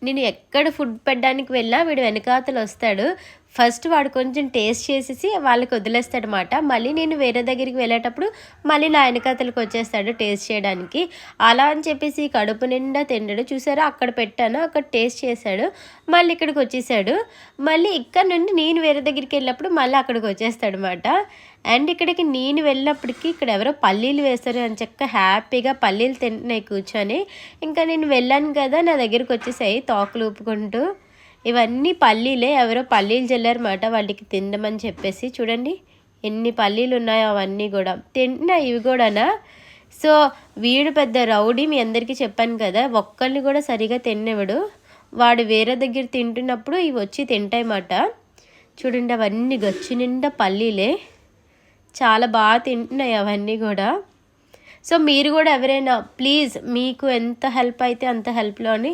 నేను ఎక్కడ ఫుడ్ పెట్టడానికి వెళ్ళినా వీడు వెనకాతల వస్తాడు. ఫస్ట్ వాడు కొంచెం టేస్ట్ చేసేసి వాళ్ళకి వదిలేస్తాడనమాట. మళ్ళీ నేను వేరే దగ్గరికి వెళ్ళేటప్పుడు మళ్ళీ నా వెనకాతలకి వచ్చేస్తాడు టేస్ట్ చేయడానికి. అలా అని చెప్పేసి కడుపు నిండా తినడు. చూసారా అక్కడ పెట్టాను, అక్కడ టేస్ట్ చేశాడు. మళ్ళీ ఇక్కడికి వచ్చేసాడు. మళ్ళీ ఇక్కడ నుండి నేను వేరే దగ్గరికి వెళ్ళినప్పుడు మళ్ళీ అక్కడికి వచ్చేస్తాడనమాట. అండ్ ఇక్కడికి నేను వెళ్ళినప్పటికీ ఇక్కడ ఎవరో పల్లీలు వేస్తారు అని చక్క హ్యాపీగా పల్లీలు తింటున్నాయి కూర్చొని. ఇంకా నేను వెళ్ళాను కదా, నా దగ్గరికి వచ్చేసాయి తోకలు ఊపుకుంటూ. ఇవన్నీ పల్లీలే, ఎవరో పల్లీలు జల్లారన్నమాట వాళ్ళకి తినమని చెప్పేసి. చూడండి ఎన్ని పల్లీలు ఉన్నాయో అవన్నీ కూడా తింటున్నాయి ఇవి కూడానా. సో వీడు పెద్ద రౌడీ, మీ అందరికీ చెప్పాను కదా, ఒక్కరిని కూడా సరిగా తినేవాడు. వాడు వేరే దగ్గర తింటున్నప్పుడు ఇవి వచ్చి తింటాయన్నమాట. చూడండి అవన్నీ గచ్చు నిండా పల్లీలే, చాలా బాగా తింటున్నాయి అవన్నీ కూడా. సో మీరు కూడా ఎవరైనా ప్లీజ్ మీకు ఎంత హెల్ప్ అయితే అంత హెల్ప్లోని